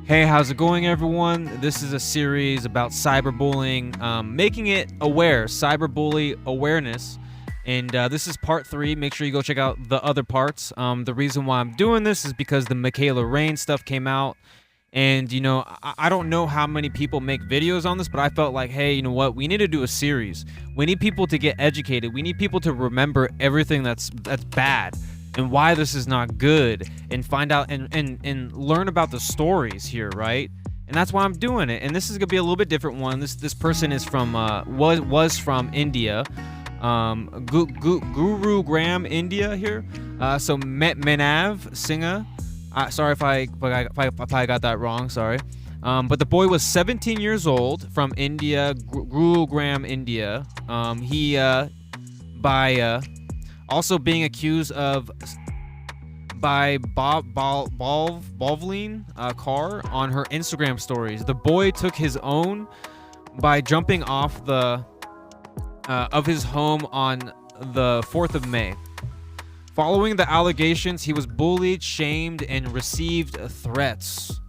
Hey, how's it going, everyone? This is a series about cyberbullying, making it aware, cyberbully awareness. And this is part 3. Make sure you go check out the other parts. The reason why I'm doing this is because the Michaela Rain stuff came out. And, I don't know how many people make videos on this, but I felt like, hey, you know what? We need to do a series. We need people to get educated. We need people to remember everything that's bad and why this is not good, and find out and learn about the stories here, right? And that's why I'm doing it. And this is gonna be a little bit different one. This person is from was from India, Gurugram, India here. So Manav Singh. Sorry if I got that wrong. Sorry. But the boy was 17 years old from India, Gurugram, India. He by also being accused of by Bovline car on her Instagram stories. The boy took his own by jumping off the of his home on the 4th of May. Following the allegations, he was bullied, shamed, and received threats.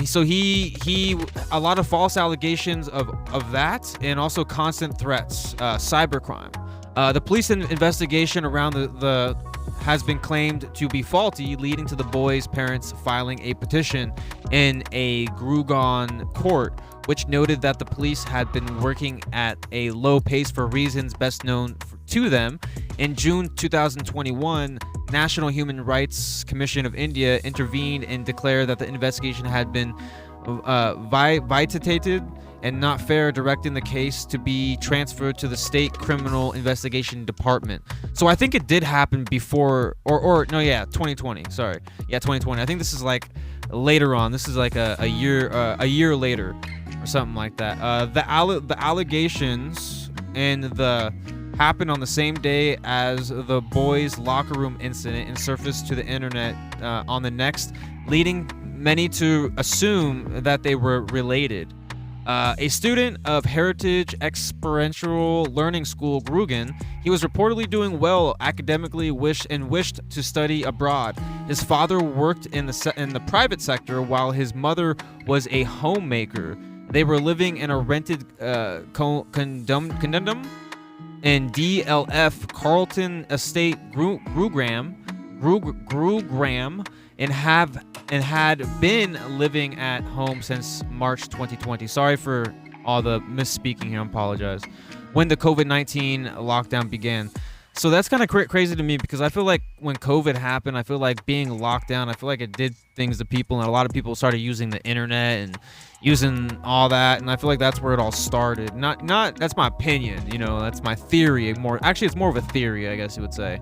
So he a lot of false allegations of that, and also constant threats, cybercrime. The police investigation around the has been claimed to be faulty, leading to the boy's parents filing a petition in a Gurugram court, which noted that the police had been working at a low pace for reasons best known to them. In June 2021, National Human Rights Commission of India intervened and declared that the investigation had been vitiated and not fair, directing the case to be transferred to the State Criminal Investigation Department. So I think it did happen before, or no, yeah, 2020. Sorry, yeah, 2020. I think this is like later on. This is like a year later, or something like that. The allegations and the happened on the same day as the boys' locker room incident and surfaced to the internet on the next, leading many to assume that they were related. A student of Heritage Experiential Learning School, Gurugram, he was reportedly doing well academically, wished to study abroad. His father worked in the private sector while his mother was a homemaker. They were living in a rented condominium in DLF Carlton Estate, Gurugram, and had been living at home since March 2020. Sorry for all the misspeaking here. I apologize. When the COVID-19 lockdown began. So that's kind of crazy to me, because I feel like when COVID happened, I feel like being locked down, I feel like it did things to people, and a lot of people started using the internet and using all that, and I feel like that's where it all started. Not that's my opinion, that's my theory. Actually, it's more of a theory, I guess you would say.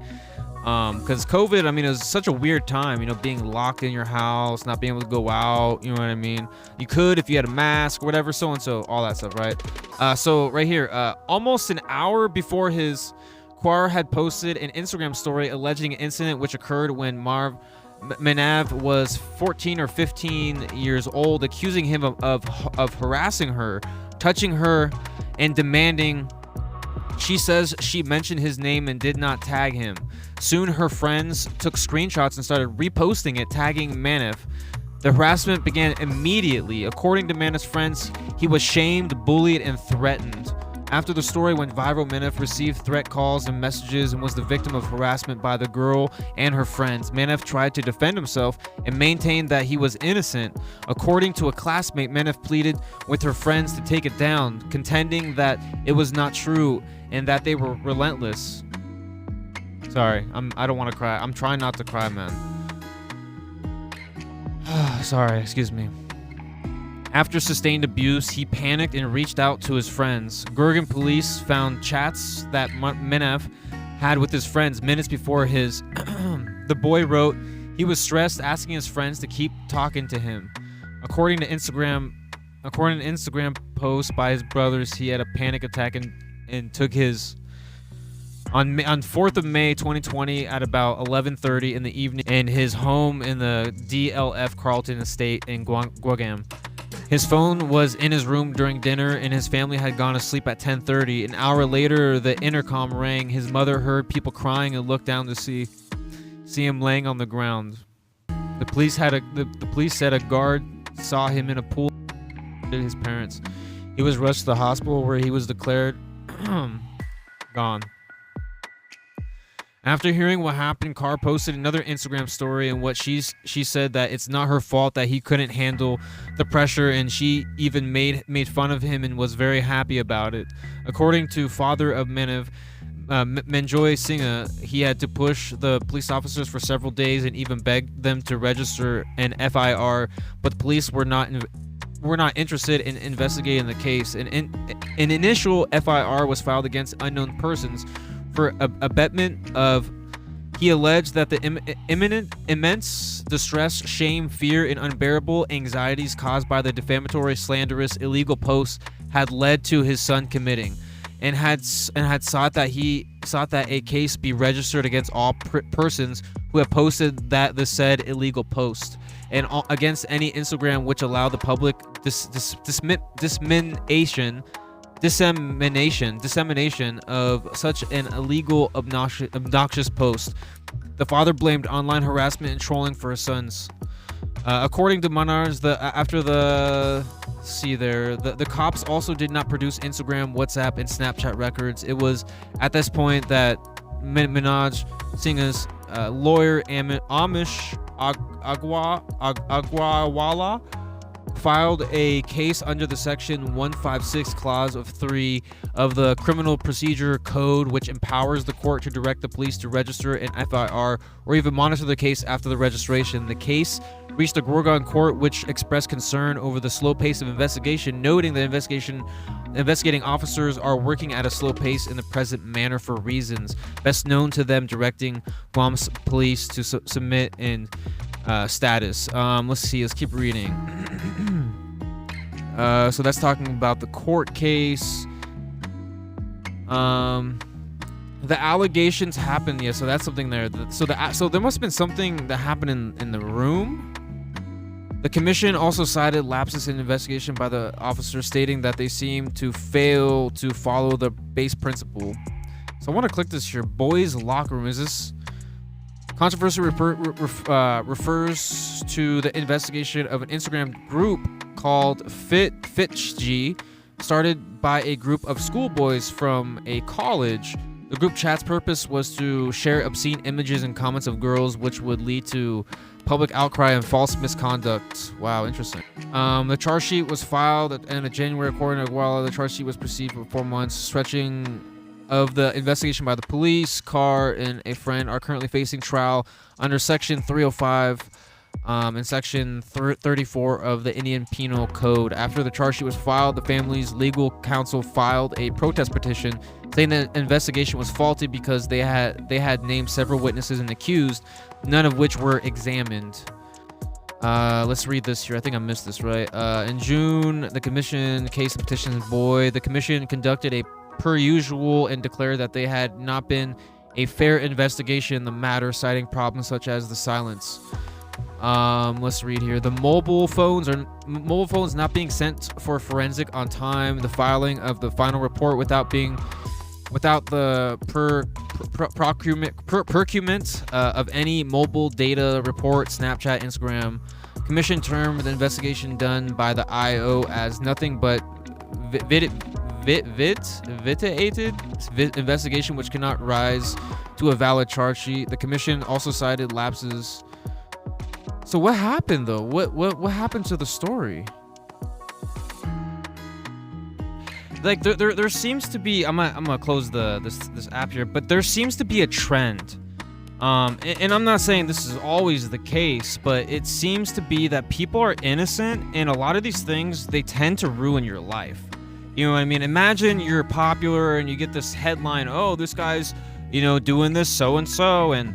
Because COVID, it was such a weird time, being locked in your house, not being able to go out, you know what I mean? You could if you had a mask, whatever, so-and-so, all that stuff, right? So right here, almost an hour before his Quar had posted an Instagram story alleging an incident which occurred when Manav was 14 or 15 years old, accusing him of harassing her, touching her, and demanding. She says she mentioned his name and did not tag him. Soon her friends took screenshots and started reposting it, tagging Manav. The harassment began immediately. According to Manav's friends, he was shamed, bullied, and threatened. After the story went viral, Manav received threat calls and messages and was the victim of harassment by the girl and her friends. Manav tried to defend himself and maintained that he was innocent. According to a classmate, Manav pleaded with her friends to take it down, contending that it was not true and that they were relentless. Sorry, I don't want to cry. I'm trying not to cry, man. Sorry, excuse me. After sustained abuse, he panicked and reached out to his friends. Gurugram police found chats that Manav had with his friends minutes before his. The boy wrote he was stressed, asking his friends to keep talking to him. According to Instagram post by his brothers, he had a panic attack and took his. On 4th of May 2020 at about 11:30 in the evening in his home in the DLF Carlton Estate in Gurugram. His phone was in his room during dinner, and his family had gone to sleep at 10:30. An hour later, the intercom rang. His mother heard people crying and looked down to see him laying on the ground. The police said a guard saw him in a pool with his parents. He was rushed to the hospital where he was declared gone. After hearing what happened, Carr posted another Instagram story in what she said that it's not her fault that he couldn't handle the pressure, and she even made fun of him and was very happy about it. According to father of Manav Singh, he had to push the police officers for several days and even beg them to register an FIR, but the police were not interested in investigating the case. An initial FIR was filed against unknown persons for abetment of. He alleged that the immense distress, shame, fear, and unbearable anxieties caused by the defamatory, slanderous, illegal posts had led to his son committing, and had sought that a case be registered against all persons who have posted the said illegal post, and against any Instagram which allowed the public dissemination of such an illegal, obnoxious post. The father blamed online harassment and trolling for his sons. According to Manars, the cops also did not produce Instagram, WhatsApp, and Snapchat records. It was at this point that Manav Singh's lawyer Amish Agrawala filed a case under the section 156 clause of 3 of the Criminal Procedure Code, which empowers the court to direct the police to register an FIR or even monitor the case after the registration. The case reached the Gurugram court, which expressed concern over the slow pace of investigation, noting that investigating officers are working at a slow pace in the present manner for reasons best known to them, directing Guam's police to submit in status. Let's keep reading. So that's talking about the court case. The allegations happened. Yeah, so that's something there. So there must have been something that happened in the room. The commission also cited lapses in investigation by the officers, stating that they seem to fail to follow the base principle. So I want to click this here. Boys' locker room. Is this controversy refers to the investigation of an Instagram group called FitG, started by a group of schoolboys from a college. The group chat's purpose was to share obscene images and comments of girls, which would lead to public outcry and false misconduct. Wow, interesting. The charge sheet was filed at the end of January. According to Aguala, the charge sheet was proceeded for 4 months. Stretching of the investigation by the police, Carr and a friend are currently facing trial under Section 305 and Section 34 of the Indian Penal Code. After the charge sheet was filed, the family's legal counsel filed a protest petition saying that the investigation was faulty because they had named several witnesses and accused, none of which were examined. Let's read this here. I think I missed this, right? In June, the commission case and petitions the commission conducted a per usual and declared that they had not been a fair investigation in the matter, citing problems such as the silence. Let's read here. The mobile phones not being sent for forensic on time, the filing of the final report without the procurement of any mobile data report, Snapchat, Instagram. Commission termed the investigation done by the IO as nothing but vitiated investigation which cannot rise to a valid charge sheet. The commission also cited lapses. So what happened though? What happened to the story? Like there seems to be. I'm gonna close this app here, but there seems to be a trend. And I'm not saying this is always the case, but it seems to be that people are innocent, and a lot of these things, they tend to ruin your life. You know what I mean? Imagine you're popular and you get this headline, oh, this guy's, doing this so-and-so, and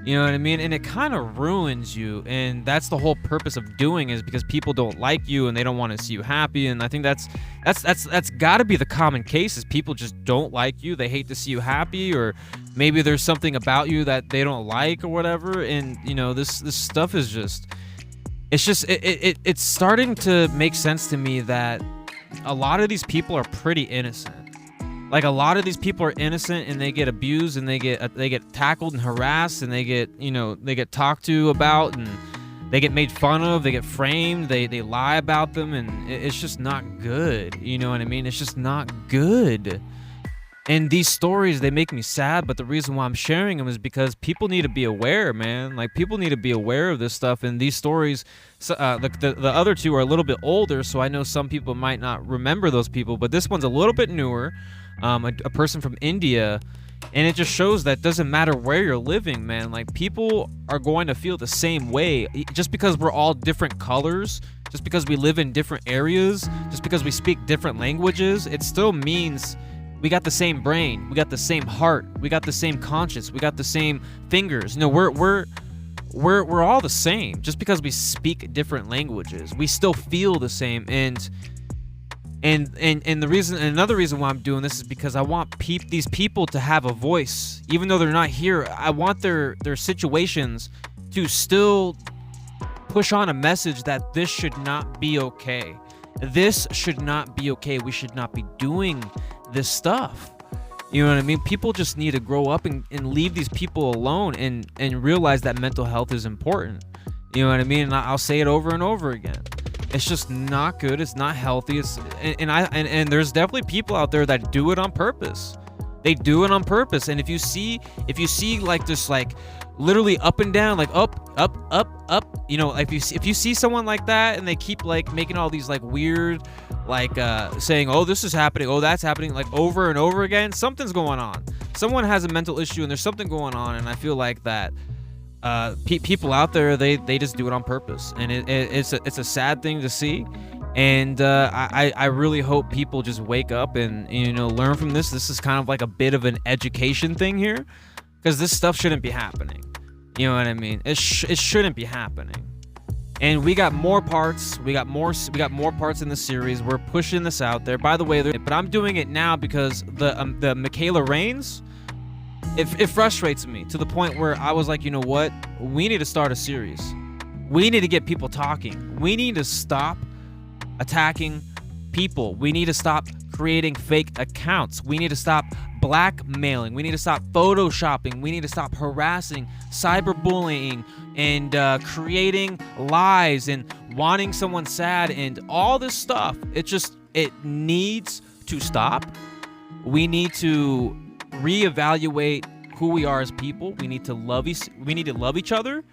you know what I mean? And it kind of ruins you, and that's the whole purpose of doing is because people don't like you and they don't want to see you happy. And I think that's got to be the common case is people just don't like you. They hate to see you happy, or maybe there's something about you that they don't like or whatever. And this stuff is it's starting to make sense to me that a lot of these people are pretty innocent. Like a lot of these people are innocent, and they get abused, and they get tackled and harassed, and they get talked to about, and they get made fun of, they get framed, they lie about them, and it's just not good. You know what I mean? It's just not good. And these stories, they make me sad, but the reason why I'm sharing them is because people need to be aware, man. Like, people need to be aware of this stuff. And these stories, the other two are a little bit older, so I know some people might not remember those people, but this one's a little bit newer. A person from India, and it just shows that doesn't matter where you're living, man. Like, people are going to feel the same way. Just because we're all different colors, just because we live in different areas, just because we speak different languages, it still means we got the same brain, we got the same heart, we got the same conscience, we got the same fingers. You know, we're all the same. Just because we speak different languages, we still feel the same. And the reason, another reason why I'm doing this is because I want these people to have a voice, even though they're not here. I want their situations to still push on a message that this should not be okay. This should not be okay. We should not be doing this stuff. You know what I mean? People just need to grow up and leave these people alone and realize that mental health is important. You know what I mean? And I'll say it over and over again. It's just not good. It's not healthy. And there's definitely people out there that do it on purpose. They do it on purpose. And if you see like this, like literally up and down, like up, you know, if you see someone like that and they keep like making all these like weird, like saying, oh, this is happening, oh, that's happening, like over and over again, something's going on. Someone has a mental issue and there's something going on. And I feel like that people out there, they just do it on purpose, and it's a sad thing to see. And I really hope people just wake up and, you know, learn from this. This is kind of like a bit of an education thing here, because this stuff shouldn't be happening. You know what I mean? It shouldn't be happening. And we got more parts. We got more parts in the series. We're pushing this out there. By the way, but I'm doing it now because the Michaela Reigns, it frustrates me to the point where I was like, you know what? We need to start a series. We need to get people talking. We need to stop attacking people. We need to stop creating fake accounts. We need to stop blackmailing. We need to stop photoshopping. We need to stop harassing, cyberbullying, and creating lies and wanting someone sad and all this stuff. It needs to stop. We need to reevaluate who we are as people. We need to love each other.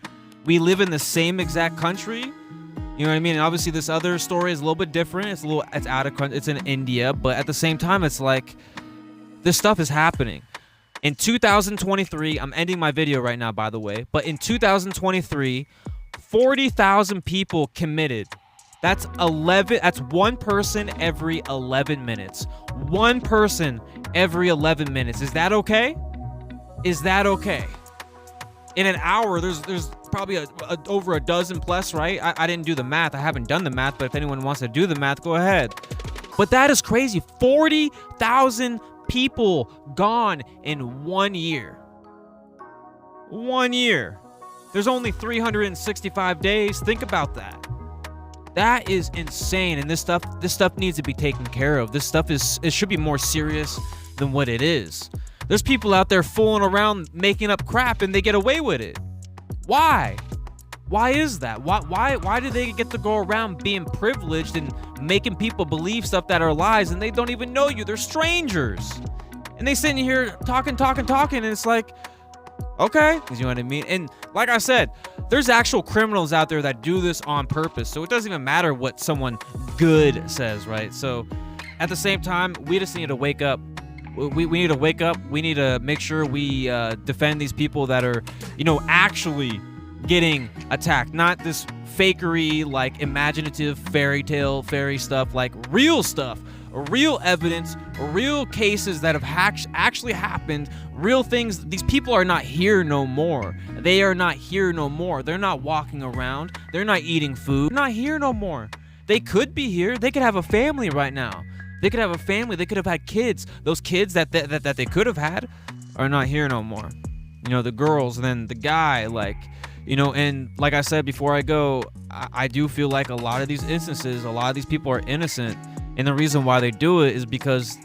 We live in the same exact country. You know what I mean? And obviously this other story is a little bit different. It's out of country. It's in India, but at the same time, it's like this stuff is happening. In 2023, I'm ending my video right now, by the way, but in 2023, 40,000 people committed. That's one person every 11 minutes. One person every 11 minutes. Is that okay? Is that okay? In an hour, there's probably over a dozen plus, right? I didn't do the math. I haven't done the math, but if anyone wants to do the math, go ahead. But that is crazy. 40,000 people gone in 1 year. 1 year. There's only 365 days. Think about that. That is insane. And this stuff needs to be taken care of. This stuff it should be more serious than what it is. There's people out there fooling around making up crap and they get away with it. Why? Why is that? Why do they get to go around being privileged and making people believe stuff that are lies, and they don't even know you? They're strangers. And they sitting here talking, and it's like, okay, you know what I mean? And like I said, there's actual criminals out there that do this on purpose. So it doesn't even matter what someone good says, right? So at the same time, we just need to wake up. We need to wake up. We need to make sure we defend these people that are, you know, actually getting attacked. Not this fakery, like imaginative fairy stuff, like real stuff, real evidence, real cases that have actually happened, real things. These people are not here no more. They are not here no more. They're not walking around. They're not eating food. They're not here no more. They could be here. They could have a family right now. They could have a family. They could have had kids. Those kids that they could have had are not here no more. You know, the girls, and then the guy, like, you know, and like I said before I go, I do feel like a lot of these instances, a lot of these people are innocent. And the reason why they do it is because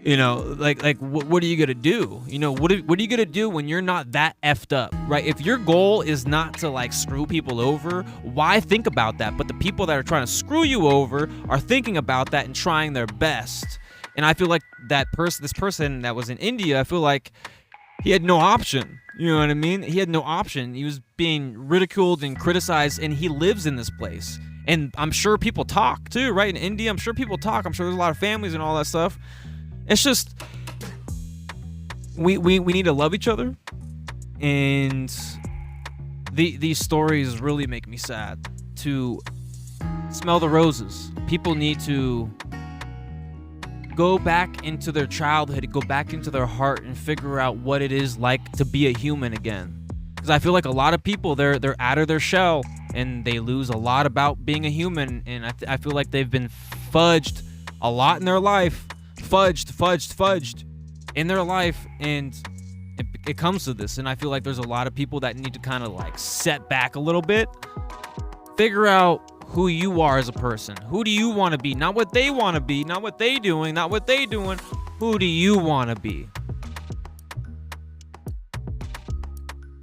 What are you gonna do? What are you gonna do when you're not that effed up, right? If your goal is not to like screw people over, why think about that? But the people that are trying to screw you over are thinking about that and trying their best. And I feel like this person that was in India, I feel like he had no option. You know what I mean? He had no option. He was being ridiculed and criticized, and he lives in this place. And I'm sure people talk too, right? In India, I'm sure people talk. I'm sure there's a lot of families and all that stuff. It's just we need to love each other, and these stories really make me sad. To smell the roses. People need to go back into their childhood, go back into their heart, and figure out what it is like to be a human again. Because I feel like a lot of people, they're out of their shell, and they lose a lot about being a human. And I feel like they've been fudged a lot in their life. Fudged in their life, and it comes to this. And I feel like there's a lot of people that need to kind of like set back a little bit, figure out who you are as a person. Who do you want to be? Not what they want to be, not what they doing, not what they doing. Who do you want to be?